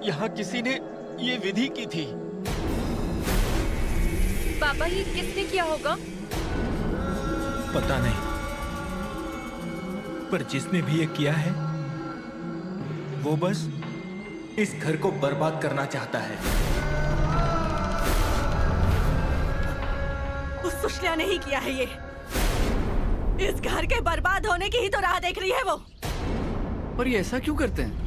यहाँ किसी ने ये विधि की थी। पापा ये किसने किया होगा? पता नहीं, पर जिसने भी ये किया है वो बस इस घर को बर्बाद करना चाहता है। उस सुशल्या ने ही किया है ये। इस घर के बर्बाद होने की ही तो राह देख रही है वो। पर ये ऐसा क्यों करते हैं?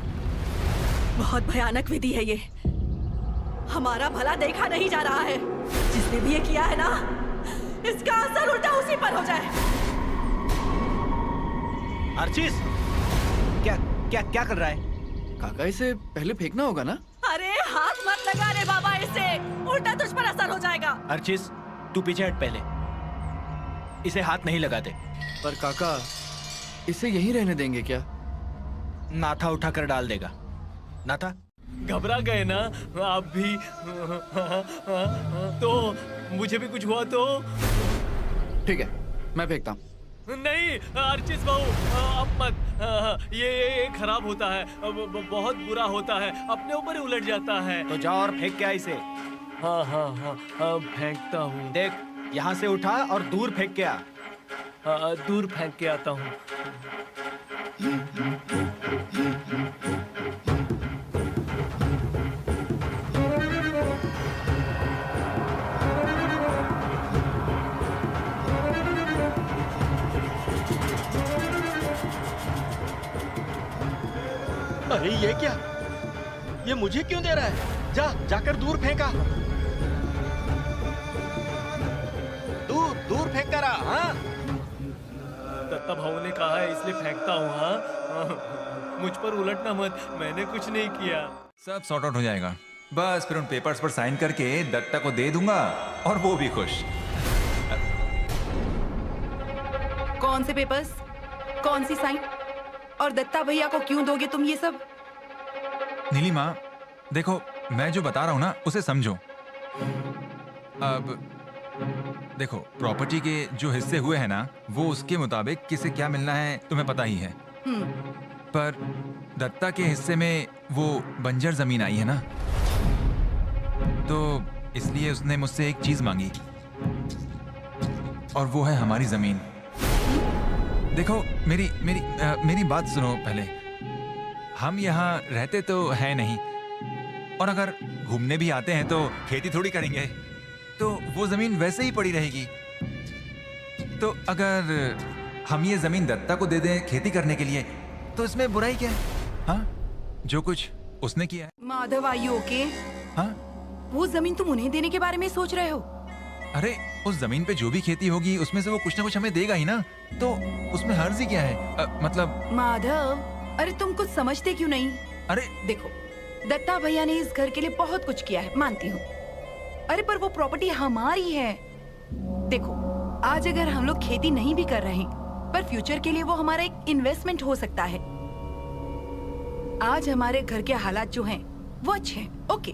बहुत भयानक विधि है ये। हमारा भला देखा नहीं जा रहा है। जिसने भी ये किया है ना, इसका असर उल्टा उसी पर हो जाए। आर्चिस, क्या क्या क्या कर रहा है? काका इसे पहले फेंकना होगा ना? अरे हाथ मत लगा रे बाबा इसे, उल्टा तुझ पर असर हो जाएगा। अर्चिस, तू पीछे हट पहले। इसे हाथ नहीं लगाते। पर काका इसे यहीं रहने देंगे क्या? नाथा उठाकर डाल देगा। नाथा, घबरा गए ना आप भी? तो मुझे भी कुछ हुआ तो? ठीक है, मैं फेंकता हूँ। नहीं आर्चिस बहू, अब मत। ये खराब होता है, बहुत बुरा होता है, अपने ऊपर ही उलट जाता है। तो जाओ और फेंक के आ इसे। हाँ हाँ हाँ, फेंकता हूँ। देख, यहाँ से उठा और दूर फेंक के आ। दूर फेंक के आता हूँ। अरे ये क्या? ये मुझे क्यों दे रहा है? जाकर दूर फेंका। दूर दूर फेंक कर आ। हाँ, दत्ता भाऊ ने कहा है इसलिए फेंकता हूँ। हाँ, मुझ पर उलटना मत, मैंने कुछ नहीं किया। सब सॉर्ट आउट हो जाएगा। बस फिर उन पेपर्स पर साइन करके दत्ता को दे दूंगा और वो भी खुश। कौन से पेपर्स? कौन सी साइन? और दत्ता भैया को क्यों दोगे तुम ये सब? नीलिमा, देखो मैं जो बता रहा हूँ ना उसे समझो। अब देखो, प्रॉपर्टी के जो हिस्से हुए हैं ना, वो उसके मुताबिक किसे क्या मिलना है तुम्हें पता ही है। पर दत्ता के हिस्से में वो बंजर जमीन आई है ना, तो इसलिए उसने मुझसे एक चीज मांगी और वो है हमारी जमीन। देखो मेरी बात सुनो पहले। हम यहाँ रहते तो है नहीं, और अगर घूमने भी आते हैं तो खेती थोड़ी करेंगे, तो वो जमीन वैसे ही पड़ी रहेगी। तो अगर हम ये जमीन दत्ता को दे दें खेती करने के लिए, तो इसमें बुराई क्या है? हाँ, जो कुछ उसने किया है। Madhav, are you okay? हाँ, वो जमीन तुम उन्हें देने के बारे में सोच रहे हो? अरे उस जमीन पे जो भी खेती होगी उसमें से वो कुछ ना कुछ हमें देगा ही ना, तो उसमें हर्ज ही क्या है? मतलब माधव, अरे तुम कुछ समझते क्यों नहीं? अरे देखो, दत्ता भैया ने इस घर के लिए बहुत कुछ किया है, मानती हूँ। अरे पर वो प्रॉपर्टी हमारी है। देखो, आज अगर हम लोग खेती नहीं भी कर रहे, पर फ्यूचर के लिए वो हमारा एक इन्वेस्टमेंट हो सकता है। आज हमारे घर के हालात जो हैं वो अच्छे हैं, ओके,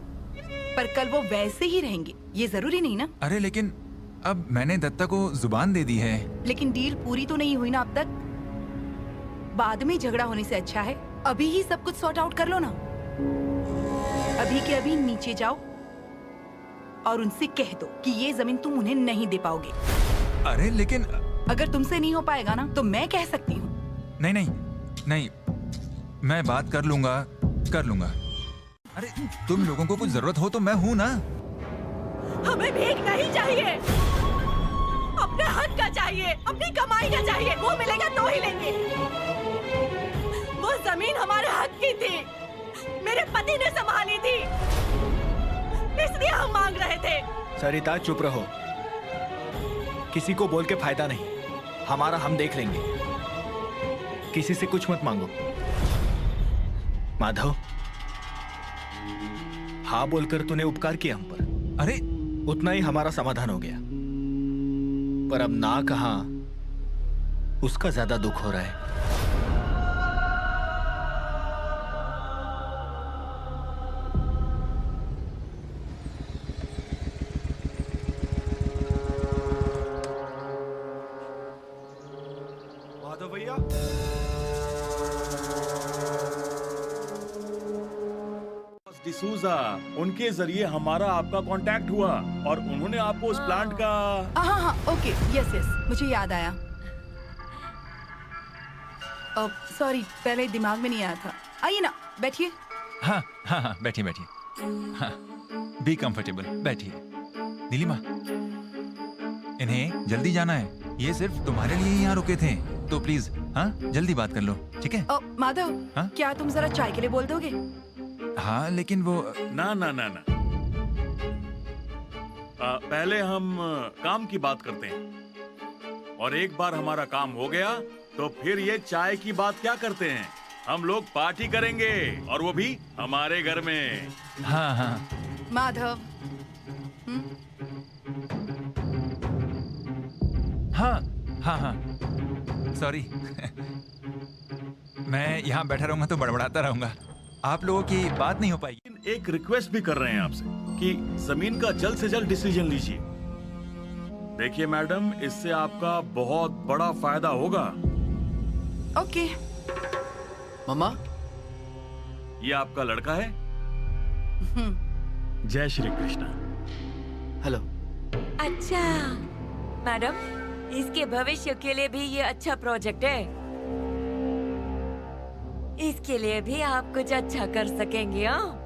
पर कल वो वैसे ही रहेंगे, ये जरूरी नहीं ना। अरे लेकिन अब मैंने दत्ता को जुबान दे दी है। लेकिन डील पूरी तो नहीं हुई ना अब तक। बाद में झगड़ा होने से अच्छा है अभी ही सब कुछ सॉर्ट आउट कर लो ना। अभी के अभी नीचे जाओ और उनसे कह दो कि ये जमीन तुम उन्हें नहीं दे पाओगे। अरे लेकिन अगर तुमसे नहीं हो पाएगा ना, तो मैं कह सकती हूँ। नहीं नहीं नहीं, मैं बात कर लूंगा। अरे तुम लोगों को कुछ जरूरत हो तो मैं हूं ना। हमें भीख नहीं चाहिए, अपने हक का चाहिए, अपनी कमाई का चाहिए। वो मिलेगा तो ही लेंगे। वो जमीन हमारे हक की थी, मेरे पति ने संभाली थी, इसलिए हम मांग रहे थे। सरिता चुप रहो, किसी को बोल के फायदा नहीं। हमारा हम देख लेंगे, किसी से कुछ मत मांगो। माधव, हाँ बोलकर तूने उपकार किया हम पर। अरे उतना ही हमारा समाधान हो गया, पर अब ना कहा उसका ज्यादा दुख हो रहा है। माधव भैया, डिसूजा, उनके जरिए हमारा आपका कांटेक्ट हुआ और उन्होंने आपको उस प्लांट का। हाँ हाँ ओके यस यस मुझे याद आया। सॉरी पहले दिमाग में नहीं आया था। आइए ना बैठिए। हाँ हाँ हाँ बैठिए बैठिए। हाँ बी कंफर्टेबल बैठिए। नीलिमा इन्हें जल्दी जाना है, ये सिर्फ तुम्हारे लिए ही यहाँ रुके थे, तो प्लीज हाँ जल्दी बात कर लो, ठीक है? माधव हाँ? क्या तुम जरा चाय के लिए बोल दोगे? हाँ लेकिन वो ना ना ना ना, पहले हम काम की बात करते हैं और एक बार हमारा काम हो गया तो फिर ये चाय की बात क्या करते हैं, हम लोग पार्टी करेंगे और वो भी हमारे घर में। हाँ हाँ माधव हाँ हाँ हाँ सॉरी मैं यहाँ बैठा रहूंगा तो बड़बड़ाता रहूंगा, आप लोगों की बात नहीं हो पाएगी। एक रिक्वेस्ट भी कर रहे हैं आपसे कि जमीन का जल्द से जल्द डिसीजन लीजिए। देखिए मैडम, इससे आपका बहुत बड़ा फायदा होगा। ओके मम्मा ये आपका लड़का है। जय श्री कृष्ण। हेलो। अच्छा मैडम, इसके भविष्य के लिए भी ये अच्छा प्रोजेक्ट है, इसके लिए भी आप कुछ अच्छा कर सकेंगे। हाँ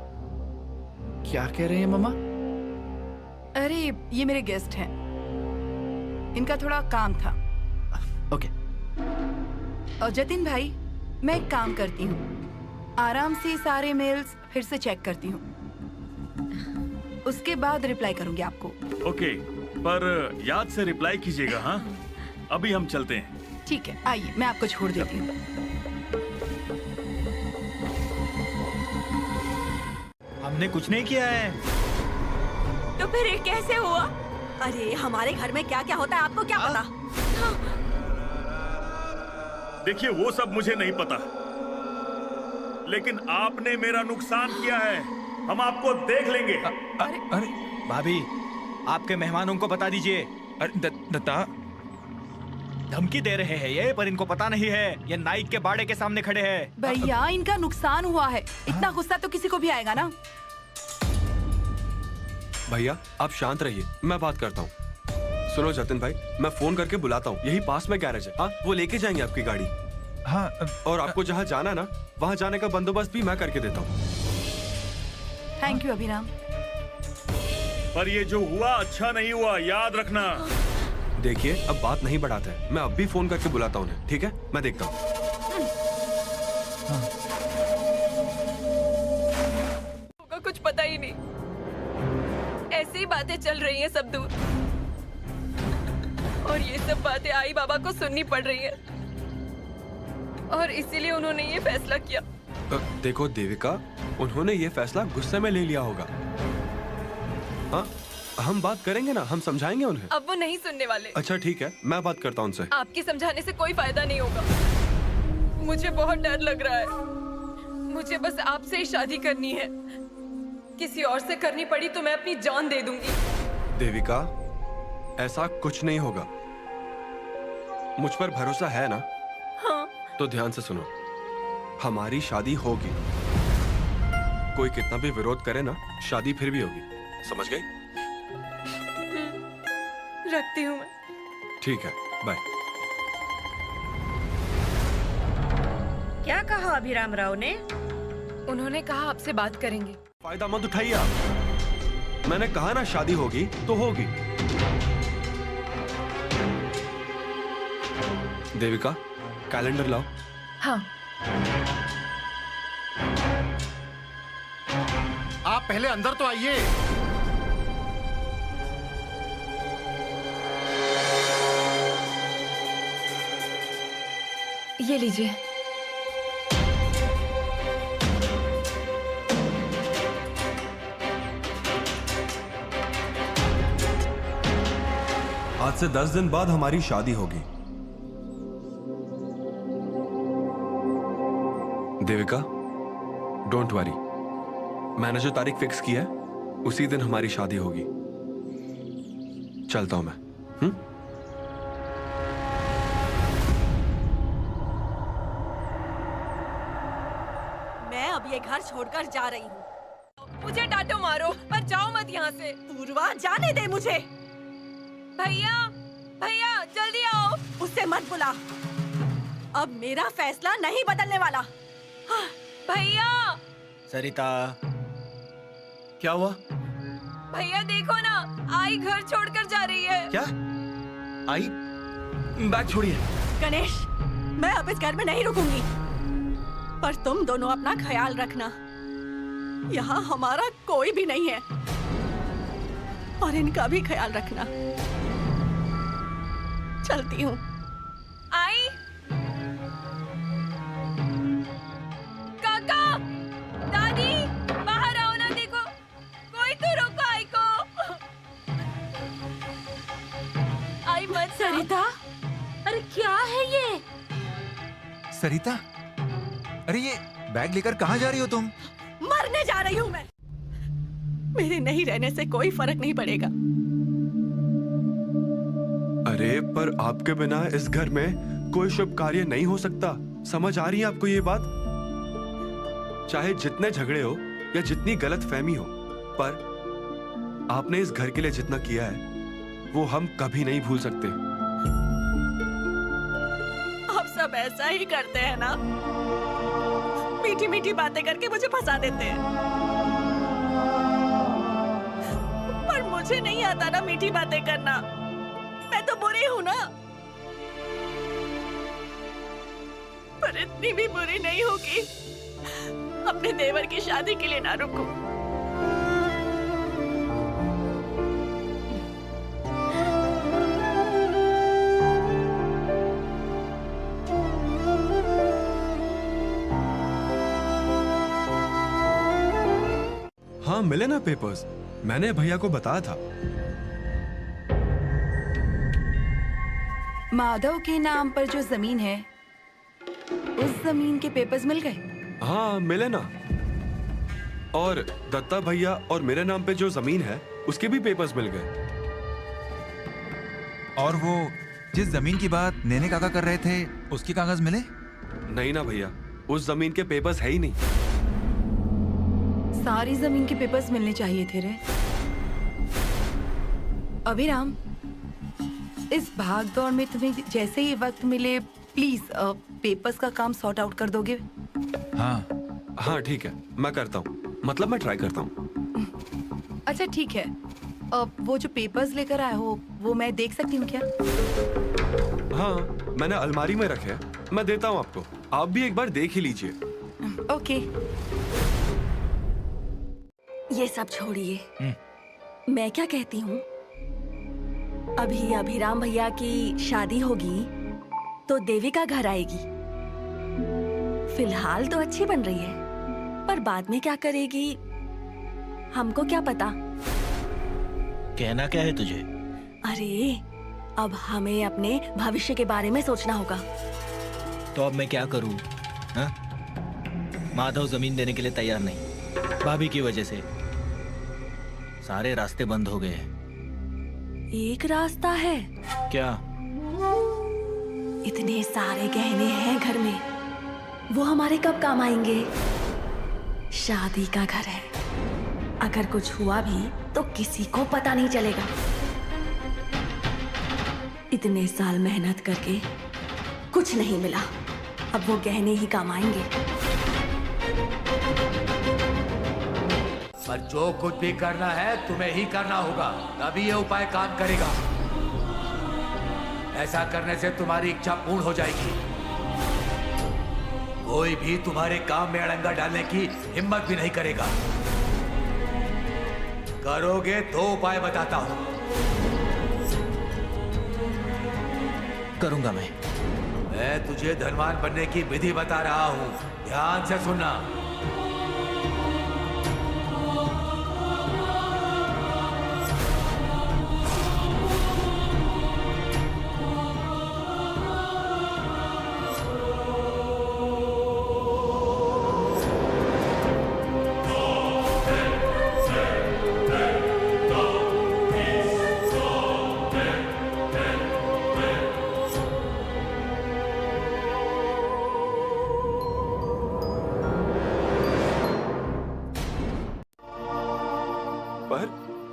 क्या कह रहे हैं मम्मा? अरे ये मेरे गेस्ट हैं, इनका थोड़ा काम था। ओके। और जतिन भाई मैं एक काम करती हूँ, आराम से सारे मेल्स फिर से चेक करती हूँ, उसके बाद रिप्लाई करूंगी आपको। ओके, पर याद से रिप्लाई कीजिएगा। हाँ अभी हम चलते हैं। ठीक है आइए मैं आपको छोड़ देती हूँ। हमने कुछ नहीं किया है। तो फिर ये कैसे हुआ? अरे हमारे घर में क्या क्या होता है आपको क्या पता? देखिए वो सब मुझे नहीं पता, लेकिन आपने मेरा नुकसान किया है, हम आपको देख लेंगे। अरे भाभी आपके मेहमानों को बता दीजिए। अरे दत्ता धमकी दे रहे हैं ये, पर इनको पता नहीं है ये नाइक के बाड़े के सामने खड़े हैं। भैया इनका नुकसान हुआ है, इतना गुस्सा तो किसी को भी आएगा ना। भैया आप शांत रहिए, मैं बात करता हूँ। सुनो जतिन भाई, मैं फोन करके बुलाता हूँ, यही पास में गैरेज है। हाँ वो लेके जाएंगे आपकी गाड़ी। हाँ और आपको जहाँ जाना ना वहाँ जाने का बंदोबस्त भी मैं करके देता हूँ। थैंक यू अभिराम। पर ये जो हुआ अच्छा नहीं हुआ, याद रखना। देखिए अब बात नहीं बढ़ाते हैं, मैं अब भी फोन करके बुलाता हूँ उन्हें, ठीक है? मैं देखता हूँ। कुछ पता ही नहीं, ऐसे ही बातें चल रही हैं सब दूर, और ये सब बातें आई बाबा को सुननी पड़ रही है, और इसीलिए उन्होंने ये फैसला किया। देखो देविका, उन्होंने ये फैसला गुस्से में ले लिया होगा। हाँ हम बात करेंगे ना, हम समझाएंगे उन्हें। अब वो नहीं सुनने वाले। अच्छा ठीक है, मैं बात करता हूँ उनसे। आपके समझाने से कोई फायदा नहीं होगा, मुझे बहुत डर लग रहा है। मुझे बस आपसे ही शादी करनी है, किसी और से करनी पड़ी तो मैं अपनी जान दे दूंगी। देविका ऐसा कुछ नहीं होगा, मुझ पर भरोसा है ना? हाँ। तो ध्यान से सुनो, हमारी शादी होगी, कोई कितना भी विरोध करे ना, शादी फिर भी होगी, समझ गई? रखती हूँ मैं। ठीक है, बाय। क्या कहा अभिराम राव ने? उन्होंने कहा आपसे बात करेंगे। फायदा मत उठाइए आप, मैंने कहा ना शादी होगी तो होगी। देविका कैलेंडर लाओ। हाँ। आप पहले अंदर तो आइए। ये लीजिए। आज से 10 दिन बाद हमारी शादी होगी। देविका डोंट वरी, मैंने जो तारीख फिक्स की है उसी दिन हमारी शादी होगी। चलता हूं मैं। मैं अब ये घर छोड़कर जा रही हूँ। मुझे डांटो मारो पर जाओ मत यहाँ से। पूर्वा जाने दे मुझे। भैया भैया जल्दी आओ। उससे मत बुला, अब मेरा फैसला नहीं बदलने वाला। भैया। सरिता क्या हुआ? भैया देखो ना, आई घर छोड़कर जा रही है। क्या? आई बैग छोड़िए। गणेश, मैं अब इस घर में नहीं रुकूंगी, पर तुम दोनों अपना ख्याल रखना। यहाँ हमारा कोई भी नहीं है और इनका भी ख्याल रखना। चलती हूँ। आई काका दादी बाहर आओ ना, देखो कोई तो रोको आई को। आई मत। सरिता, अरे क्या है ये? सरिता, अरे ये बैग लेकर कहाँ जा रही हो तुम? मरने जा रही हूँ मैं। मेरे नहीं रहने से कोई फर्क नहीं पड़ेगा। अरे पर आपके बिना इस घर में कोई शुभ कार्य नहीं हो सकता। समझ आ रही है आपको ये बात? चाहे जितने झगड़े हो या जितनी गलतफहमी हो, पर आपने इस घर के लिए जितना किया है वो हम कभी नहीं भूल सकते। आप सब ऐसा ही करते हैं ना, मीठी मीठी बातें करके मुझे फंसा देते हैं। पर मुझे नहीं आता ना मीठी बातें करना। मैं तो बुरी हूँ ना, पर इतनी भी बुरी नहीं होगी अपने देवर की शादी के लिए ना रुकूं। हाँ मिले ना पेपर्स, मैंने भैया को बताया था। माधव के नाम पर जो जमीन है, उस जमीन के पेपर्स मिल गए? हाँ मिले ना। और दत्ता भैया और मेरे नाम पे जो जमीन है उसके भी पेपर्स मिल गए। और वो जिस जमीन की बात नेने काका कर रहे थे, उसके कागज मिले? नहीं ना भैया, उस जमीन के पेपर्स है ही नहीं। सारी जमीन के पेपर्स मिलने चाहिए थे रे। अभिराम, इस भाग दौड़ में तुम्हें जैसे ही वक्त मिले प्लीज पेपर्स का काम सॉर्ट आउट कर दोगे? हाँ ठीक है, मैं करता हूँ। मतलब मैं ट्राई करता हूँ। अच्छा ठीक है। वो जो पेपर्स लेकर आए हो वो मैं देख सकती हूँ क्या? हाँ मैंने अलमारी में रखे हैं, मैं देता हूँ आपको। आप भी एक बार देख ही लीजिए। ओके। ये सब छोड़िए, मैं क्या कहती हूँ, अभी अभिराम भैया की शादी होगी तो देविका घर आएगी। फिलहाल तो अच्छी बन रही है, पर बाद में क्या करेगी हमको क्या पता। कहना क्या है तुझे? अरे अब हमें अपने भविष्य के बारे में सोचना होगा। तो अब मैं क्या करूं? हाँ? माधव जमीन देने के लिए तैयार नहीं, भाभी की वजह से सारे रास्ते बंद हो गए हैं। एक रास्ता है क्या? इतने सारे गहने हैं घर में, वो हमारे कब काम आएंगे? शादी का घर है, अगर कुछ हुआ भी तो किसी को पता नहीं चलेगा। इतने साल मेहनत करके कुछ नहीं मिला, अब वो गहने ही काम आएंगे। पर जो कुछ भी करना है तुम्हें ही करना होगा, तभी ये उपाय काम करेगा। ऐसा करने से तुम्हारी इच्छा पूर्ण हो जाएगी। कोई भी तुम्हारे काम में अड़ंगा डालने की हिम्मत भी नहीं करेगा। करोगे तो उपाय बताता हूं। करूंगा मैं तुझे धनवान बनने की विधि बता रहा हूं, ध्यान से सुनना।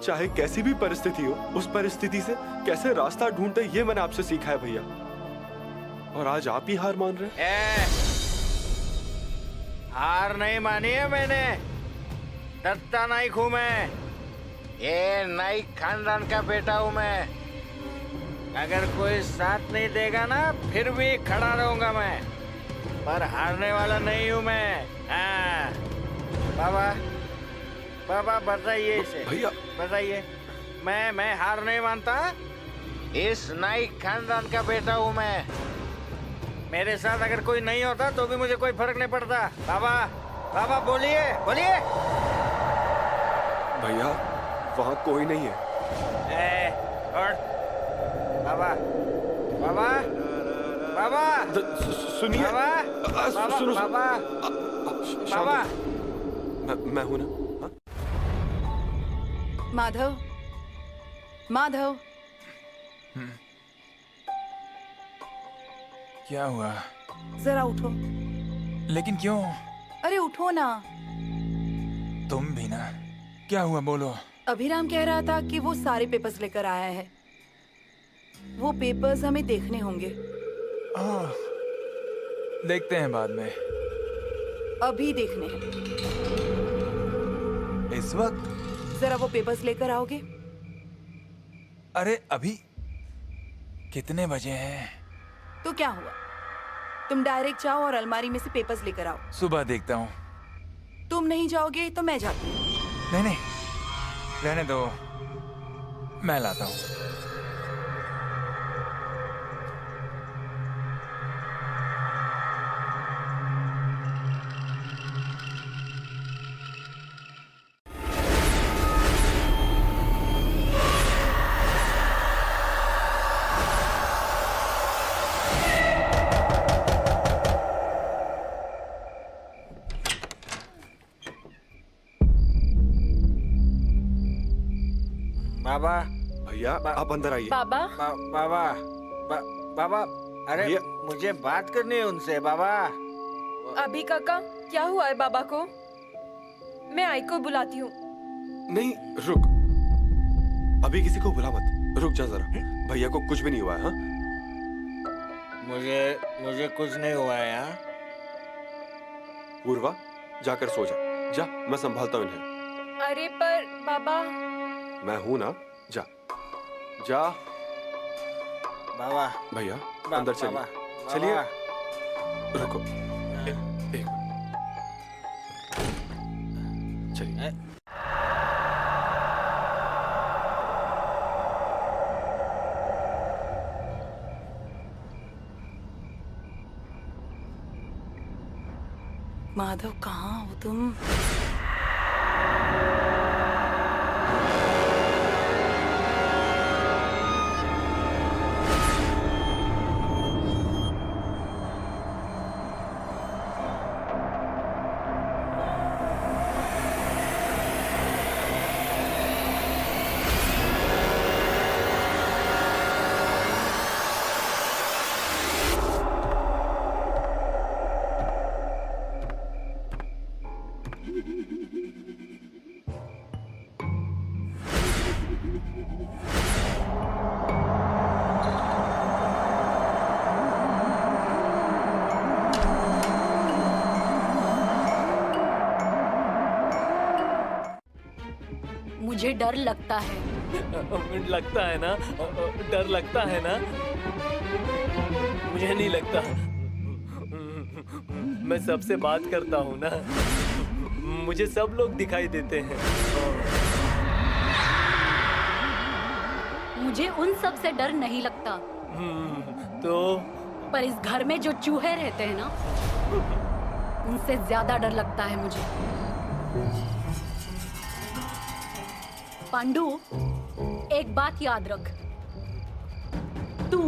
चाहे कैसी भी परिस्थिति हो, उस परिस्थिति से कैसे रास्ता ढूंढते, ये मैंने आपसे सीखा है भैया। और आज आप ही हार मान रहे हैं। हार नहीं मानी है मैंने, डरता नहीं हूं मैं। ये नाइक खानदान का बेटा हूं मैं। अगर कोई साथ नहीं देगा ना, फिर भी खड़ा रहूंगा मैं, पर हारने वाला नहीं हूं मैं। हाँ बाबा, बाबा बताइए इसे। भैया बताइए, मैं हार नहीं मानता। इस नाइक खानदान का बेटा हूं मैं। मेरे साथ अगर कोई नहीं होता तो भी मुझे कोई फर्क नहीं पड़ता। बाबा, बाबा बोलिए बोलिए। भैया वहाँ कोई नहीं है। और बाबा, बाबा, बाबा सुनिए। बाबा, सुनो बाबा, बाबा। मैं हूं ना। माधव, माधव, क्या हुआ? जरा उठो। लेकिन क्यों? अरे उठो ना। तुम भी ना। क्या हुआ, बोलो। अभिराम कह रहा था कि वो सारे पेपर्स लेकर आया है। वो पेपर्स हमें देखने होंगे। देखते हैं बाद में। अभी देखने हैं। इस वक्त? जरा वो पेपर्स लेकर आओगे? अरे अभी कितने बजे हैं? तो क्या हुआ, तुम डायरेक्ट जाओ और अलमारी में से पेपर्स लेकर आओ। सुबह देखता हूँ। तुम नहीं जाओगे तो मैं जाती हूँ। नहीं नहीं, रहने दो, मैं लाता हूँ। बाबा, भैया आप अंदर आइए। बाबा, बाबा, बाबा, अरे मुझे बात करनी है उनसे। बाबा, अभी काका, क्या हुआ है बाबा को? मैं आई को बुलाती हूँ। नहीं रुक, अभी किसी को बुला मत। रुक जा जरा, भैया को कुछ भी नहीं हुआ है। हाँ मुझे कुछ नहीं हुआ है। यहाँ पूर्वा, जाकर सो जा। मैं संभालता हूँ इन्हें। अरे पर बाबा, मैं हूं ना, जा जा। बाबा, भैया अंदर चलिए। चलिए, रुको एक चलिए। माधव, कहाँ हो तुम? मुझे डर लगता है। लगता है ना? डर लगता है ना? मुझे नहीं लगता। मैं सबसे बात करता हूँ ना, मुझे सब लोग दिखाई देते हैं। मुझे उन सब से डर नहीं लगता। तो? पर इस घर में जो चूहे रहते हैं ना, उनसे ज्यादा डर लगता है मुझे। पांडु, एक बात याद रख, तू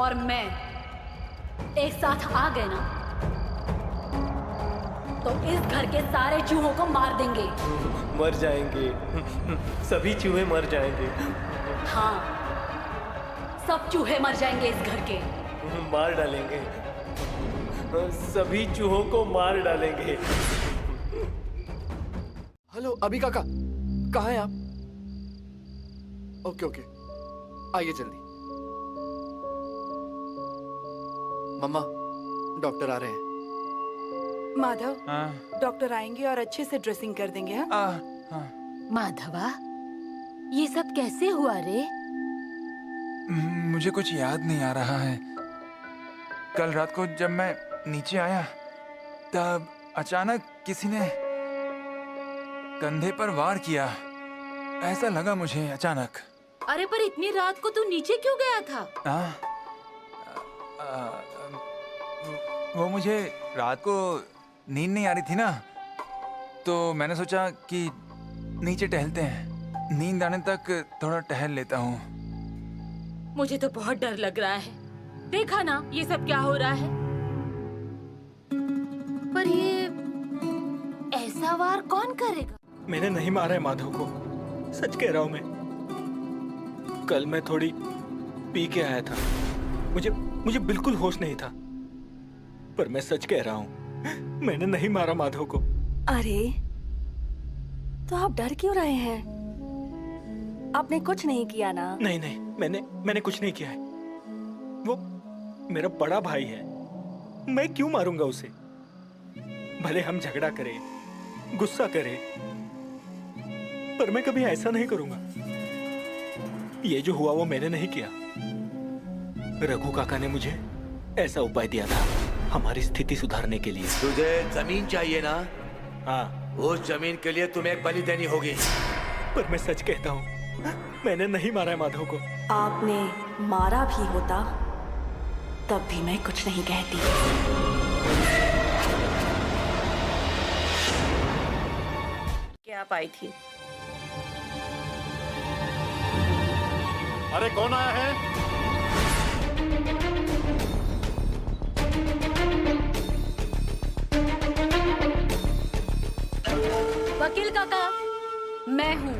और मैं एक साथ आ गए ना, तो इस घर के सारे चूहों को मार देंगे। मर जाएंगे, सभी चूहे मर जाएंगे। हाँ, सब चूहे मर जाएंगे इस घर के। मार डालेंगे, सभी चूहों को मार डालेंगे। हेलो अभी काका, कहाँ हैं आप? ओके ओके, आइए जल्दी। मम्मा, डॉक्टर आ रहे हैं। माधव, डॉक्टर आएंगे और अच्छे से ड्रेसिंग कर देंगे। हाँ? माधवा, ये सब कैसे हुआ रे? मुझे कुछ याद नहीं आ रहा है। कल रात को जब मैं नीचे आया तब अचानक किसी ने कंधे पर वार किया, ऐसा लगा मुझे अचानक। अरे पर इतनी रात को तू नीचे क्यों गया था? वो मुझे रात को नींद नहीं आ रही थी ना, तो मैंने सोचा कि नीचे टहलते हैं, नींद आने तक थोड़ा टहल लेता हूँ। मुझे तो बहुत डर लग रहा है। देखा ना ये सब क्या हो रहा है। पर ये ऐसा वार कौन करेगा? मैंने नहीं मारा है माधव को, सच कह रहा हूँ मैं। कल मैं थोड़ी पी के आया था, मुझे बिल्कुल होश नहीं था, पर मैं सच कह रहा हूँ, मैंने नहीं मारा माधव को। अरे तो आप डर क्यों रहे हैं? आपने कुछ नहीं किया ना? नहीं, मैंने कुछ नहीं किया है। वो मेरा बड़ा भाई है, मैं क्यों मारूंगा उसे? भले हम झगड़ा करें, गुस्सा करें, पर मैं कभी ऐसा नहीं करूंगा। ये जो हुआ वो मैंने नहीं किया। रघु काका ने मुझे ऐसा उपाय दिया था हमारी स्थिति सुधारने के लिए। तुझे जमीन चाहिए ना? हाँ। उस जमीन के लिए तुम्हें एक बलि देनी होगी। पर मैं सच कहता हूँ, मैंने नहीं मारा है माधव को। आपने मारा भी होता तब भी मैं कुछ नहीं कहती। क्या आप आई थी? अरे कौन आया है? वकील काका, मैं हूँ।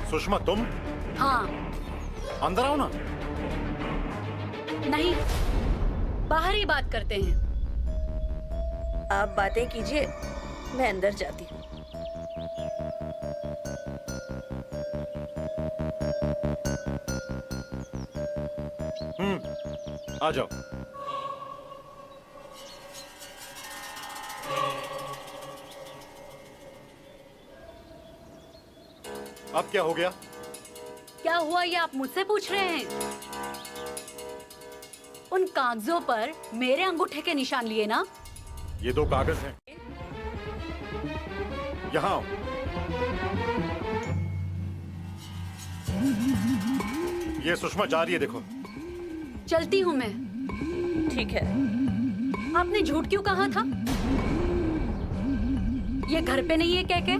सुषमा तुम? हाँ। अंदर आओ ना। नहीं, बाहर ही बात करते हैं। आप बातें कीजिए, मैं अंदर जाती हूँ। आ जाओ। अब क्या हो गया? क्या हुआ ये आप मुझसे पूछ रहे हैं? उन कागजों पर मेरे अंगूठे के निशान लिए ना? ये 2 कागज हैं। यहाँ आओ। ये सुषमा जा रही है, देखो। चलती हूँ मैं। ठीक है। आपने झूठ क्यों कहा था? ये घर पे नहीं है कह के?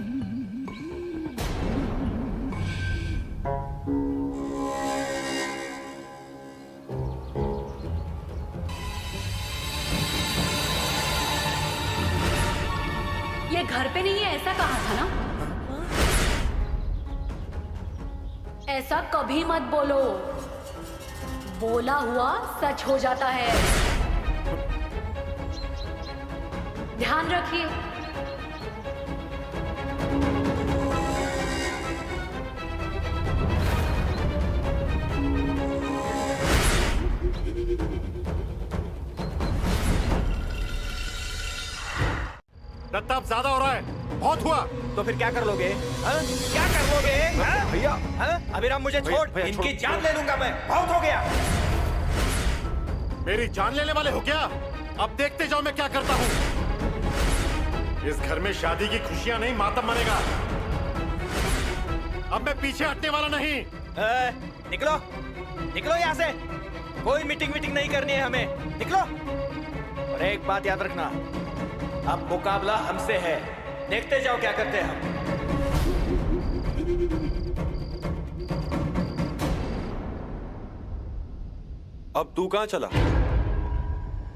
ये घर पे नहीं है ऐसा कहा था ना? ऐसा कभी मत बोलो, बोला हुआ सच हो जाता है। ध्यान रखिए। दत्ता अब ज्यादा हो रहा है, बहुत हुआ। तो फिर क्या कर लोगे? क्या कर लोगे? भैया, अभिराम मुझे छोड़, इनकी जान ले लूंगा मैं। बहुत हो गया। मेरी जान लेने वाले हो क्या? अब देखते जाओ मैं क्या करता हूँ। इस घर में शादी की खुशियां नहीं, मातम मनेगा। अब मैं पीछे हटने वाला नहीं। निकलो, निकलो यहाँ से। कोई मीटिंग नहीं करनी है हमें। निकलो। और एक बात याद रखना, अब मुकाबला हमसे है। देखते जाओ क्या करते हैं हम। अब तू कहाँ चला?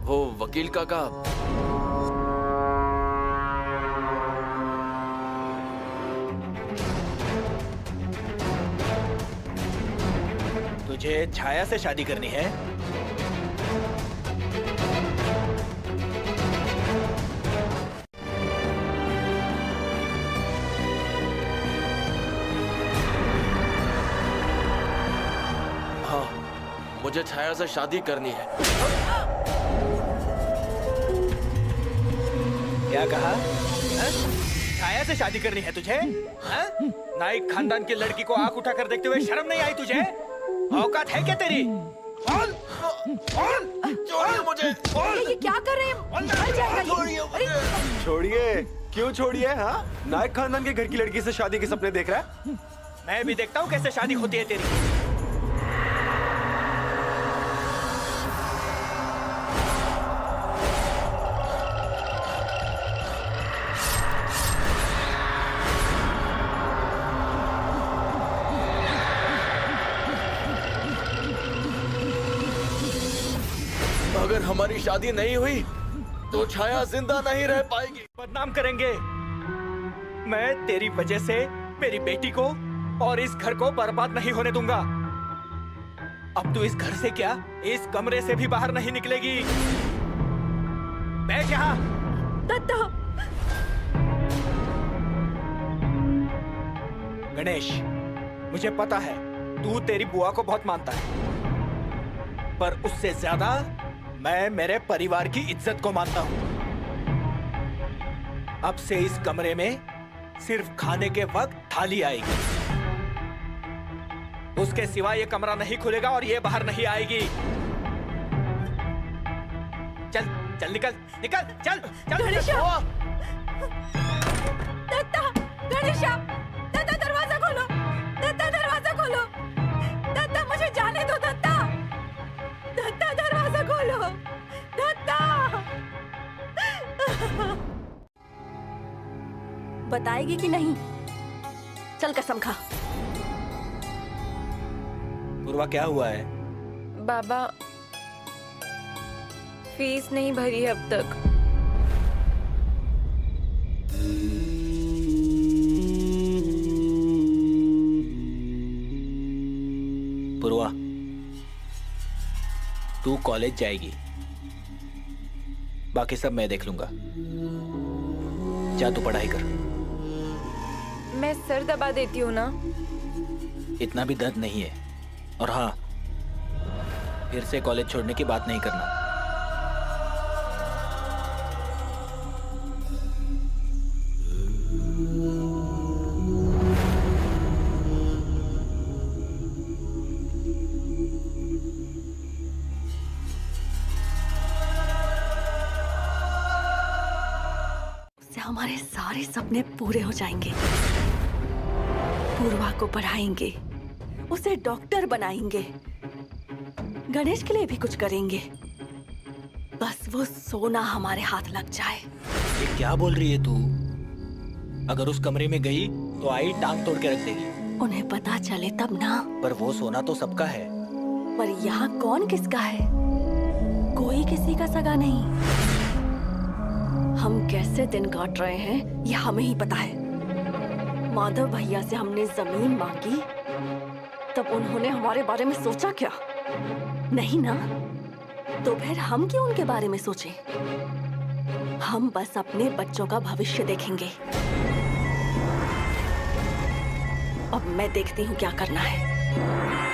वो वकील काका। तुझे छाया से शादी करनी है? मुझे छाया से शादी करनी है। क्या कहा? छाया से शादी करनी है तुझे? नाइक खानदान की लड़की को आंख उठाकर देखते हुए शर्म नहीं आई तुझे? औकात है क्या तेरी? छोड़िए मुझे। ये क्या कर रहे हैं? छोड़िए, क्यों छोड़िए? हाँ, नायक खानदान के घर की लड़की से शादी के सपने देख रहा है? मैं भी देखता हूँ कैसे शादी होती है तेरी। अगर हमारी शादी नहीं हुई तो छाया जिंदा नहीं रह पाएगी। बदनाम करेंगे। मैं तेरी वजह से मेरी बेटी को और इस घर को बर्बाद नहीं होने दूंगा। अब तू इस घर से क्या, इस कमरे से भी बाहर नहीं निकलेगी। बैठ यहाँ। दत्ता। गणेश, मुझे पता है तू तेरी बुआ को बहुत मानता है, पर उससे ज्यादा मैं मेरे परिवार की इज्जत को मानता हूं। अब से इस कमरे में सिर्फ खाने के वक्त थाली आएगी, उसके सिवा ये कमरा नहीं खुलेगा और ये बाहर नहीं आएगी। चल चल निकल निकल, चल चल। गणेशा! दत्ता, गणेशा! दत्ता दरवाजा खोलो, दत्ता दरवाजा खोलो, दत्ता मुझे जाने दो, दत्ता, दत्ता दरवाजा खोलो, दत्ता। बताएगी कि नहीं? चल कसम खा। पूर्वा, क्या हुआ है? बाबा, फीस नहीं भरी है अब तक। पूर्वा, तू कॉलेज जाएगी, बाकी सब मैं देख लूंगा। जा तू पढ़ाई कर। मैं सर दबा देती हूँ ना। इतना भी दर्द नहीं है। और हाँ, फिर से कॉलेज छोड़ने की बात नहीं करना। उससे हमारे सारे सपने पूरे हो जाएंगे। पूर्वा को पढ़ाएंगे, उसे डॉक्टर बनाएंगे, गणेश के लिए भी कुछ करेंगे। बस वो सोना हमारे हाथ लग जाए। ये क्या बोल रही है तू? अगर उस कमरे में गई तो आई टांग तोड़ के रख देगी। उन्हें पता चले तब ना। पर वो सोना तो सबका है। पर यहाँ कौन किसका है? कोई किसी का सगा नहीं। हम कैसे दिन काट रहे हैं ये हमें ही पता है। माधव भैया से हमने जमीन मांगी, तब उन्होंने हमारे बारे में सोचा क्या? नहीं ना। तो फिर हम क्यों उनके बारे में सोचें? हम बस अपने बच्चों का भविष्य देखेंगे। अब मैं देखती हूँ क्या करना है।